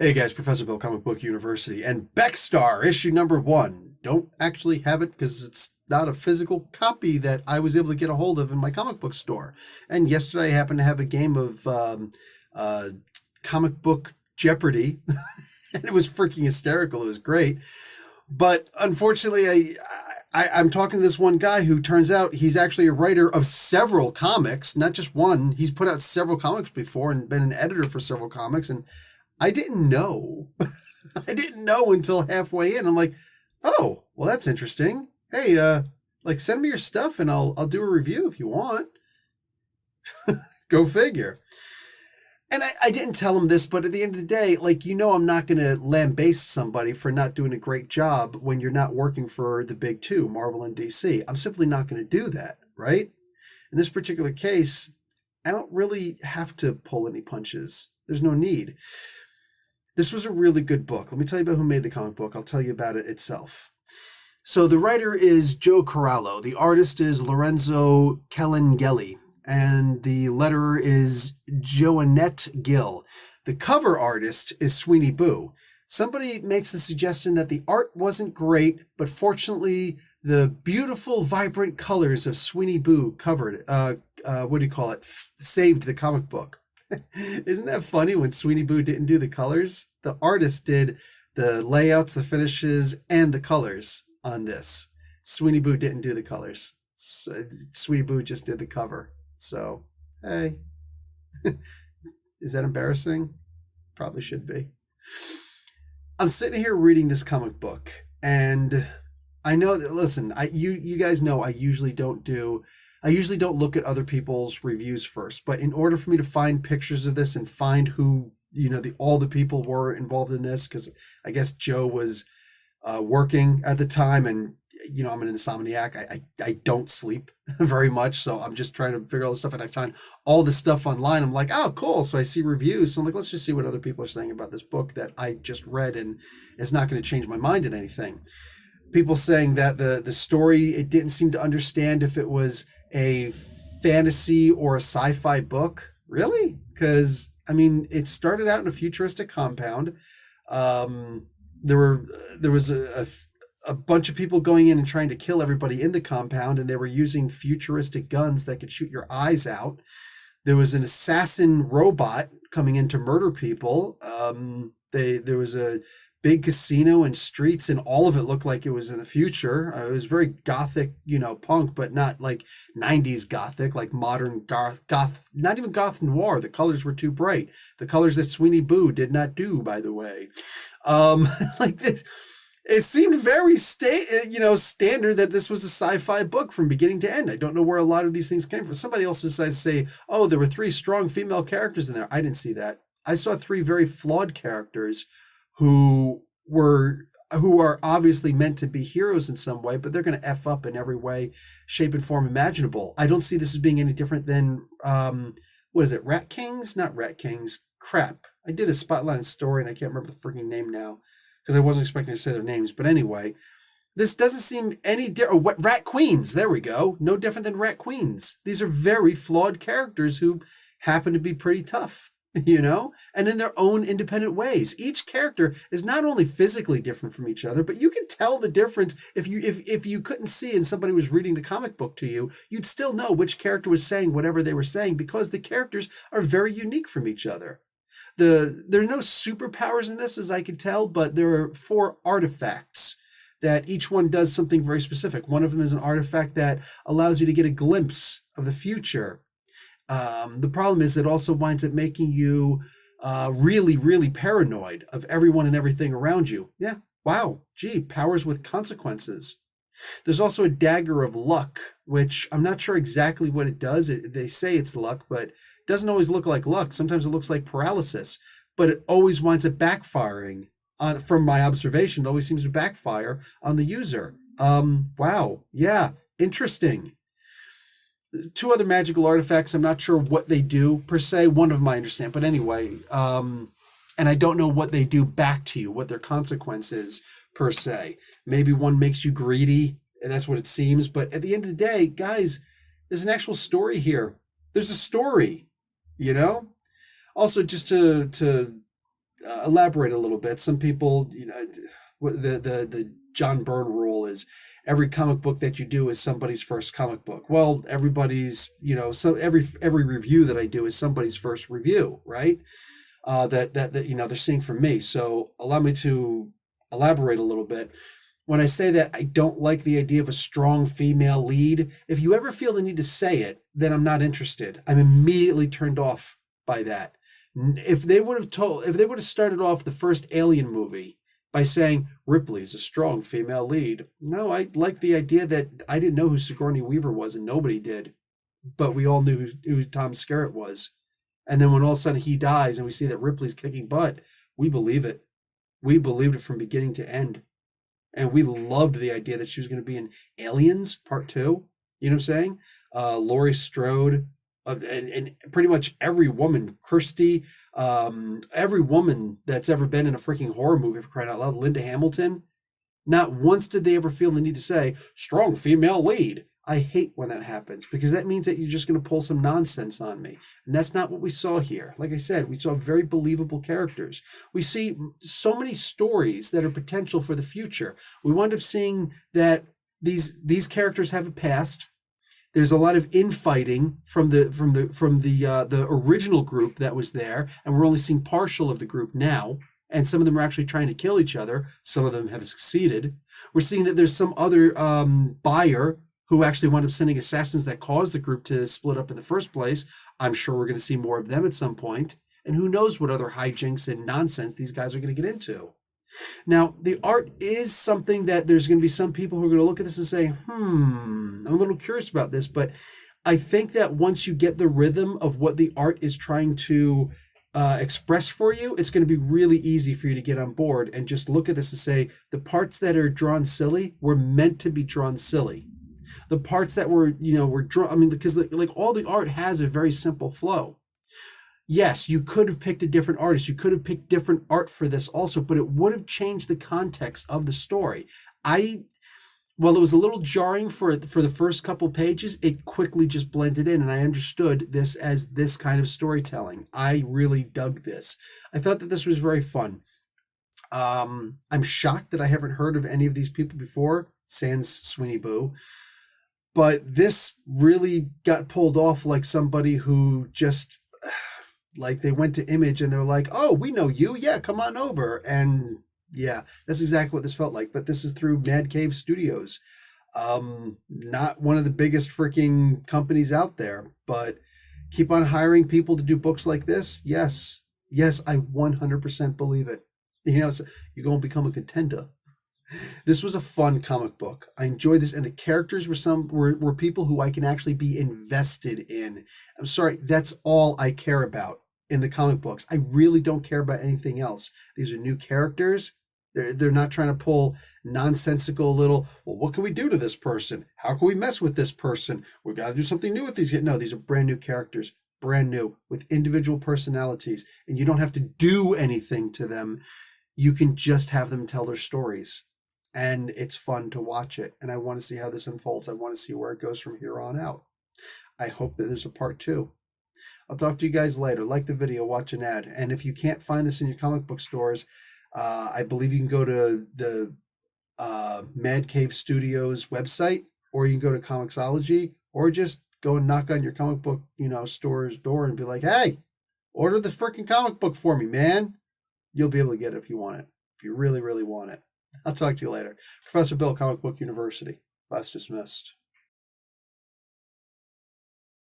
Hey guys, Professor Bill, Comic Book University, and Beckstar, issue number one. Don't actually have it because it's not a physical copy that I was able to get a hold of in my comic book store. And yesterday I happened to have a game of uh, comic book Jeopardy, and it was freaking hysterical. It was great. But unfortunately, I'm talking to this one guy who turns out he's actually a writer of several comics, not just one. He's put out several comics before and been an editor for several comics, and I didn't know. I didn't know until halfway in. I'm like, oh, well, that's interesting. Hey, like send me your stuff and I'll do a review if you want. Go figure. And I didn't tell him this, but at the end of the day, like, I'm not going to lambaste somebody for not doing a great job when you're not working for the big two, Marvel and DC. I'm simply not going to do that, right? In this particular case, I don't really have to pull any punches. There's no need. This was a really good book. Let me tell you about who made the comic book. I'll tell you about it itself. So the writer is Joe Corallo. The artist is Lorenzo Kelengeli. And the letterer is Joannette Gill. The cover artist is Sweeney Boo. Somebody makes the suggestion that the art wasn't great, but fortunately, the beautiful, vibrant colors of Sweeney Boo covered, what do you call it, saved the comic book. Isn't that funny when Sweeney Boo didn't do the colors? The artist did the layouts, the finishes, and the colors on this. Sweeney Boo didn't do the colors. Sweeney Boo just did the cover. So, hey, is that embarrassing? Probably should be. I'm sitting here reading this comic book, and I know that. Listen, you guys know I usually don't look at other people's reviews first. But in order for me to find pictures of this and find who all the people were involved in this, because I guess Joe was working at the time, and I'm an insomniac. I don't sleep very much, so I'm just trying to figure all this stuff. And I found all this stuff online. I'm like, oh, cool. So I see reviews. So I'm like, let's just see what other people are saying about this book that I just read, and it's not going to change my mind in anything. People saying that the story, it didn't seem to understand if it was a fantasy or a sci-fi book. Really? Because I mean, it started out in a futuristic compound. Um, there was a bunch of people going in and trying to kill everybody in the compound, and they were using futuristic guns that could shoot your eyes out. There was an assassin robot coming in to murder people. There was a big casino and streets, and all of it looked like it was in the future. It was very gothic, punk, but not like 90s gothic, like modern goth, not even goth noir. The colors were too bright. The colors that Sweeney Boo did not do, by the way. Like this, it seemed very standard that this was a sci-fi book from beginning to end. I don't know where a lot of these things came from. Somebody else decides to say, oh, there were three strong female characters in there. I didn't see that. I saw three very flawed characters who are obviously meant to be heroes in some way, but they're going to F up in every way, shape, and form imaginable. I don't see this as being any different than, what is it, Rat Kings? Not Rat Kings. Crap. I did a Spotlight story, and I can't remember the freaking name now, because I wasn't expecting to say their names. But anyway, this doesn't seem any different. What, Rat Queens? There we go. No different than Rat Queens. These are very flawed characters who happen to be pretty tough, and in their own independent ways. Each character is not only physically different from each other, but you can tell the difference. If you couldn't see and somebody was reading the comic book to you, you'd still know which character was saying whatever they were saying, because the characters are very unique from each other. There are no superpowers in this, as I can tell, but there are four artifacts that each one does something very specific. One of them is an artifact that allows you to get a glimpse of the future. The problem is it also winds up making you really, really paranoid of everyone and everything around you. Yeah, wow, gee, powers with consequences. There's also a dagger of luck, which I'm not sure exactly what it does. They say it's luck, but it doesn't always look like luck. Sometimes it looks like paralysis, but it always winds up backfiring. From my observation, it always seems to backfire on the user. Wow, yeah, interesting. Two other magical artifacts. I'm not sure what they do per se. One of them I understand, but anyway, and I don't know what they do back to you, what their consequence is per se. Maybe one makes you greedy, and that's what it seems. But at the end of the day, guys, there's an actual story here. There's a story, you know. Also, just to elaborate a little bit. Some people, the John Byrne rule is every comic book that you do is somebody's first comic book. Well, everybody's, so every review that I do is somebody's first review, right? That they're seeing from me. So allow me to elaborate a little bit. When I say that I don't like the idea of a strong female lead, if you ever feel the need to say it, then I'm not interested. I'm immediately turned off by that. If they would have started off the first Alien movie by saying Ripley's a strong female lead, no, I like the idea that I didn't know who Sigourney Weaver was, and nobody did, but we all knew who Tom Skerritt was. And then when all of a sudden he dies and we see that Ripley's kicking butt, we believe it. We believed it from beginning to end. And we loved the idea that she was going to be in Aliens Part 2. You know what I'm saying? Laurie Strode, and pretty much every woman, Kirsty, every woman that's ever been in a freaking horror movie, for crying out loud, Linda Hamilton. Not once did they ever feel the need to say, strong female lead. I hate when that happens because that means that you're just going to pull some nonsense on me. And that's not what we saw here. Like I said, we saw very believable characters. We see so many stories that are potential for the future. We wind up seeing that these characters have a past. There's a lot of infighting from the original group that was there, and we're only seeing partial of the group now. And some of them are actually trying to kill each other. Some of them have succeeded. We're seeing that there's some other buyer who actually wound up sending assassins that caused the group to split up in the first place. I'm sure we're going to see more of them at some point. And who knows what other hijinks and nonsense these guys are going to get into. Now, the art is something that there's going to be some people who are going to look at this and say, I'm a little curious about this. But I think that once you get the rhythm of what the art is trying to express for you, it's going to be really easy for you to get on board and just look at this and say, the parts that are drawn silly were meant to be drawn silly. The parts that were drawn, because like all the art has a very simple flow. Yes, you could have picked a different artist. You could have picked different art for this also, but it would have changed the context of the story. While it was a little jarring for the first couple pages, it quickly just blended in, and I understood this as this kind of storytelling. I really dug this. I thought that this was very fun. I'm shocked that I haven't heard of any of these people before, sans Sweeney Boo. But this really got pulled off like somebody who just, like, they went to Image and they're like, oh, we know you. Yeah, come on over. And yeah, that's exactly what this felt like. But this is through Mad Cave Studios. Not one of the biggest freaking companies out there, but keep on hiring people to do books like this. Yes, I 100% believe it. So you're going to become a contender. This was a fun comic book. I enjoyed this, and the characters were people who I can actually be invested in. I'm sorry, that's all I care about in the comic books. I really don't care about anything else. These are new characters. They're not trying to pull nonsensical little, well, what can we do to this person? How can we mess with this person? We got to do something new with these. No, these are brand new characters, brand new, with individual personalities, and you don't have to do anything to them. You can just have them tell their stories. And it's fun to watch it. And I want to see how this unfolds. I want to see where it goes from here on out. I hope that there's a part 2. I'll talk to you guys later. Like the video, watch an ad. And if you can't find this in your comic book stores, I believe you can go to the Mad Cave Studios website, or you can go to Comixology, or just go and knock on your comic book, store's door and be like, hey, order the freaking comic book for me, man. You'll be able to get it if you want it. If you really, really want it. I'll talk to you later. Professor Bill, Comic Book University. Class dismissed.